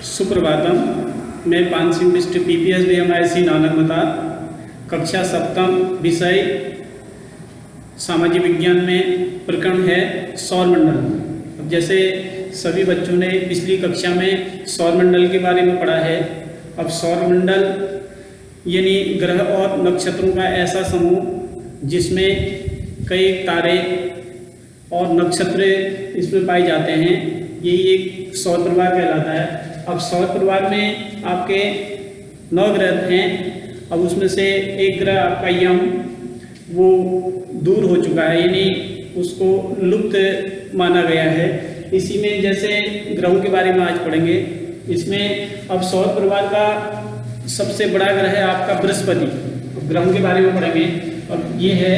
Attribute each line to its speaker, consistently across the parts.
Speaker 1: सुप्रभातम। मैं Pan Singh mister PPS BMIC Nanakmatta, कक्षा सप्तम, विषय सामाजिक विज्ञान में प्रकरण है सौरमंडल। अब जैसे सभी बच्चों ने पिछली कक्षा में सौरमंडल के बारे में पढ़ा है, अब सौरमंडल यानी ग्रह और नक्षत्रों का ऐसा समूह जिसमें कई तारे और नक्षत्र इसमें पाए जाते हैं, यही एक सौर परिवार कहलाता है। अब सौर परिवार में आपके 9 ग्रह हैं। अब उसमें से एक ग्रह आपका यम वो दूर हो चुका है, यानी उसको लुप्त माना गया है। इसी में जैसे ग्रहों के बारे में आज पढ़ेंगे। इसमें अब सौर परिवार का सबसे बड़ा ग्रह है आपका बृहस्पति। ग्रहों के बारे में पढ़ेंगे। अब ये है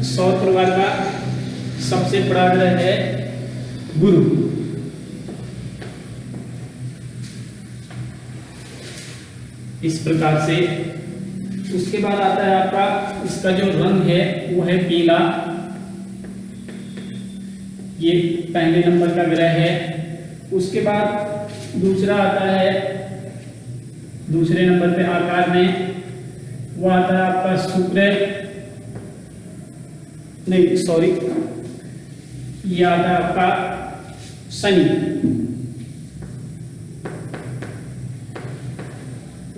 Speaker 1: सौर परिवार का सबसे बड़ा ग्रह है गुरु। इस प्रकार से उसके बाद आता है आपका, इसका जो रंग है वो है पीला। ये पहले नंबर का ग्रह है। उसके बाद दूसरा आता है, दूसरे नंबर पे आकार में वो आता है आपका शुक्र, नहीं सॉरी, ये आता है आपका शनि।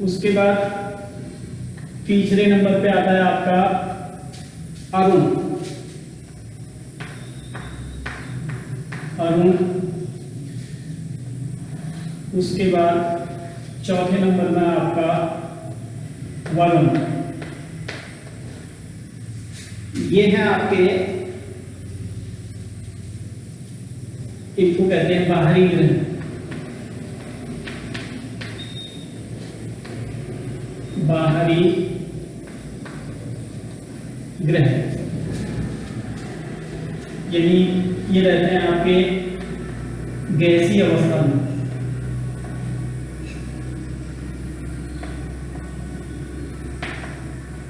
Speaker 1: उसके बाद तीसरे नंबर पे आता है आपका अरुण। उसके बाद चौथे नंबर में आपका वरुण। ये है आपके, इनको कहते हैं बाहरी ग्रह। बाहरी ग्रह यानी ये रहते हैं आपके गैसीय अवस्था में।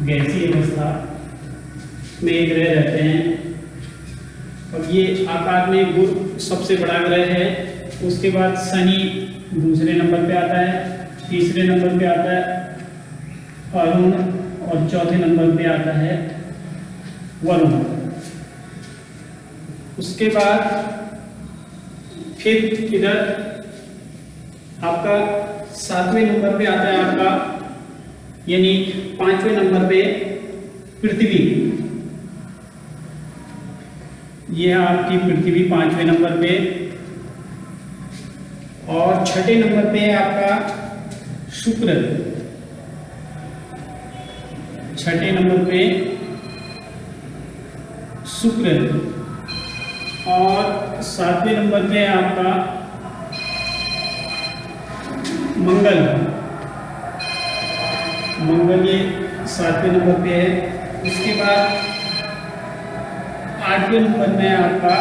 Speaker 1: गैसीय अवस्था में ये ग्रह रहते हैं। और ये आकार में गुरु सबसे बड़ा ग्रह है। उसके बाद शनि दूसरे नंबर पे आता है, तीसरे नंबर पे आता है अरुण और चौथे नंबर पे आता है वरुण। उसके बाद फिर इधर आपका 7वें नंबर पे आता है आपका, यानी 5वें नंबर पे पृथ्वी। ये है आपकी पृथ्वी 5वें नंबर पे। और 6ठे नंबर पे है आपका शुक्र। 6ठे नंबर पे शुक्र। और 7वें नंबर पे आपका मंगल। मंगल ये 7वें नंबर पे है। उसके बाद 8वें नंबर में आपका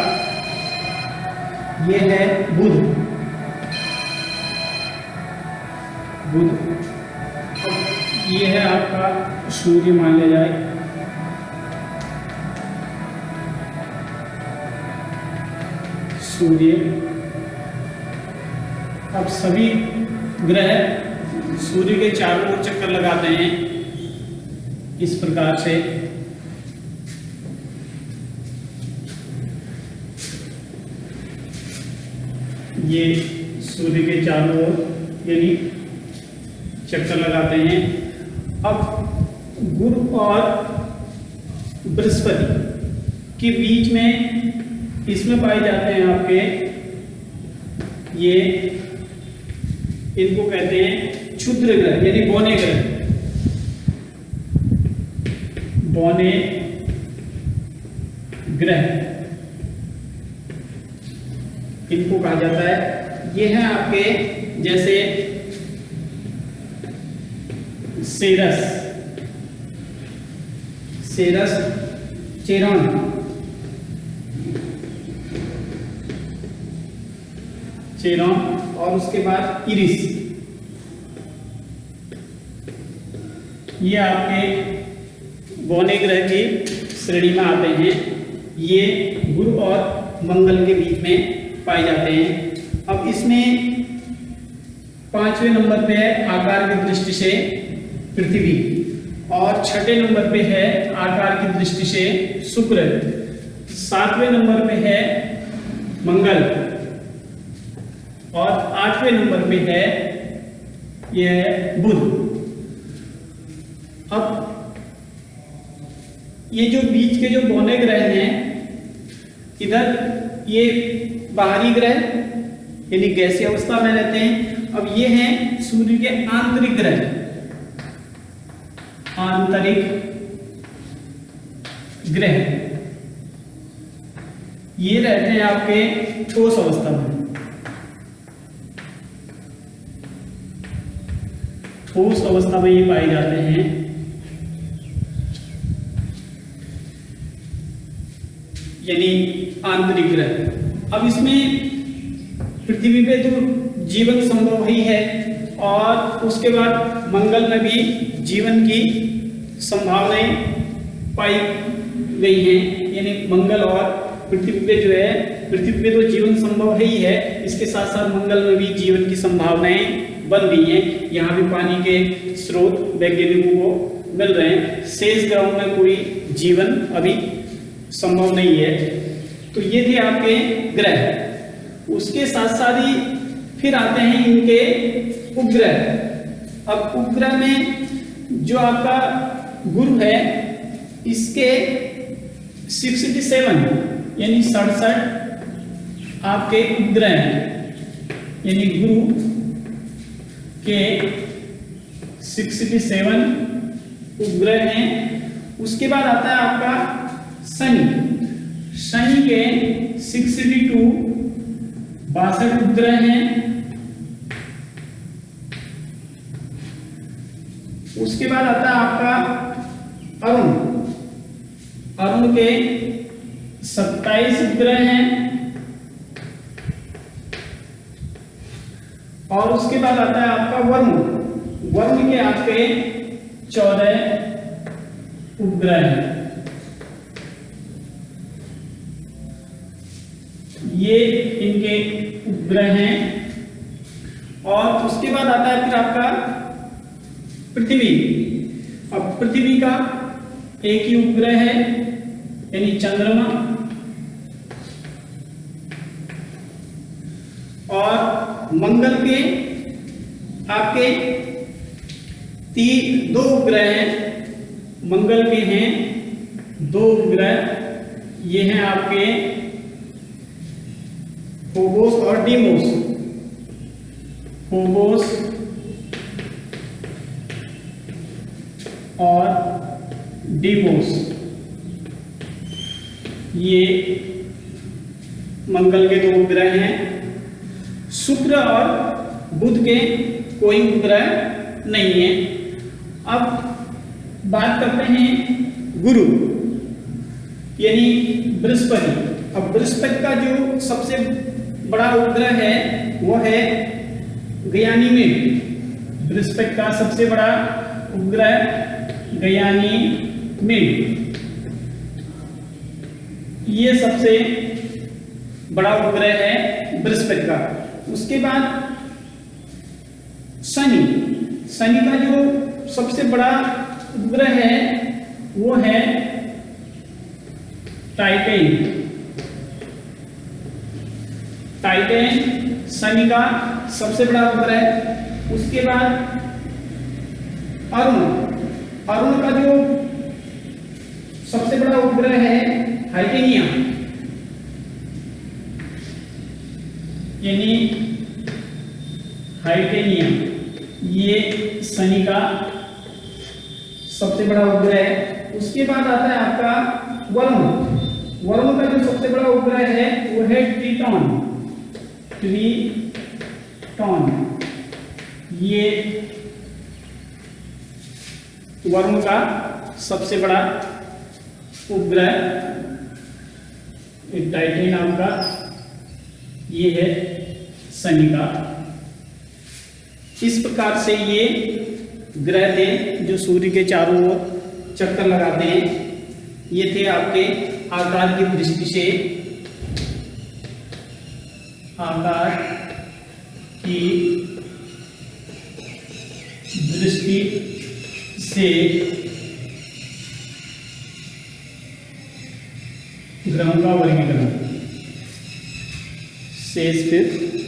Speaker 1: ये है बुध। ये है आपका सूर्य मान लिया जाए। सूर्य। अब सभी ग्रह सूर्य के चारों ओर चक्कर लगाते हैं इस प्रकार से। ये सूर्य के चारों ओर यानी चक्कर लगाते हैं। अब गुरु और बृहस्पति के बीच में इसमें पाए जाते हैं आपके, ये इनको कहते हैं क्षुद्र ग्रह यानी बौने ग्रह। बौने ग्रह इनको कहा जाता है। ये है आपके जैसे सेरस, चेरन, और उसके बाद इरिस। ये आपके बौने ग्रह की श्रेणी में आते हैं। ये गुरु और मंगल के बीच में पाए जाते हैं। अब इसमें 5वें नंबर पे है आकार की दृष्टि से पृथ्वी, और 6ठे नंबर पे है आकार की दृष्टि से शुक्र, 7वें नंबर पे है मंगल, और 8वें नंबर पे है यह बुध। अब ये जो बीच के जो बौने ग्रह हैं, इधर ये बाहरी ग्रह यानी गैसीय अवस्था में रहते हैं। अब ये हैं सूर्य के आंतरिक ग्रह, आंतरिक ग्रह, ये रहते हैं आपके ठोस अवस्था में। ठोस अवस्था में ये पाए जाते हैं। यानी आंतरिक ग्रह। अब इसमें पृथ्वी पे तो जीवन संभव ही है, और उसके बाद मंगल में भी जीवन की संभावनाएं पाई गई हैं। यानी मंगल और पृथ्वी पे जो है, पृथ्वी पे तो जीवन संभव ही है, इसके साथ साथ मंगल में भी जीवन की संभावनाएं बन गई हैं। यहाँ भी पानी के स्रोत वैज्ञानिकों को मिल रहे हैं। शेष ग्रहों में कोई जीवन अभी संभव नहीं है। तो ये थे आपके ग्रह। उसके साथ साथ ही फिर आते हैं इनके उपग्रह। अब उपग्रह में जो आपका गुरु है, इसके 67 यानी 67 आपके उपग्रह हैं। यानी गुरु के 67 उपग्रह हैं। उसके बाद आता है आपका शनि। शनि के 62 62 उपग्रह हैं। उसके बाद आता है आपका अरुण। अरुण के 27 उपग्रह हैं। और उसके बाद आता है आपका वरुण। वरुण के आपके 14 उपग्रह हैं। ये इनके उपग्रह हैं। और उसके बाद आता है फिर आपका पृथ्वी। अब पृथ्वी का एक ही उपग्रह है, यानी चंद्रमा। और मंगल के आपके 2 उपग्रह हैं। मंगल के हैं 2 उपग्रह। ये हैं आपके फोबोस और डीमोस। फोबोस और डीमोस, ये मंगल के 2 उपग्रह हैं। शुक्र और बुध के कोई उपग्रह नहीं है। अब बात करते हैं गुरु यानी बृहस्पति। अब बृहस्पति का जो सबसे बड़ा उपग्रह है वो है गयानीमेड। बृहस्पति का सबसे बड़ा उपग्रह गयानीमेड, ये सबसे बड़ा उपग्रह है बृहस्पति का। उसके बाद शनि। शनि का जो सबसे बड़ा उपग्रह है वो है टाइटन। टाइटन शनि का सबसे बड़ा उपग्रह। उसके बाद अरुण। अरुण का जो सबसे बड़ा उपग्रह है हाइटेनिया, यानी हाइटेनिया, ये शनि का सबसे बड़ा उपग्रह है। उसके बाद आता है आपका वरुण। वरुण का जो सबसे बड़ा उपग्रह है वो है ट्रिटॉन। ट्रिटॉन, ये वरुण का सबसे बड़ा उपग्रह। टाइटन नाम का ये है शनि का। इस प्रकार से ये ग्रह थे जो सूर्य के चारों ओर चक्कर लगाते हैं। ये थे आपके आकार की दृष्टि से, आकार की दृष्टि से ग्रहों का वर्गीकरण। शेष फिर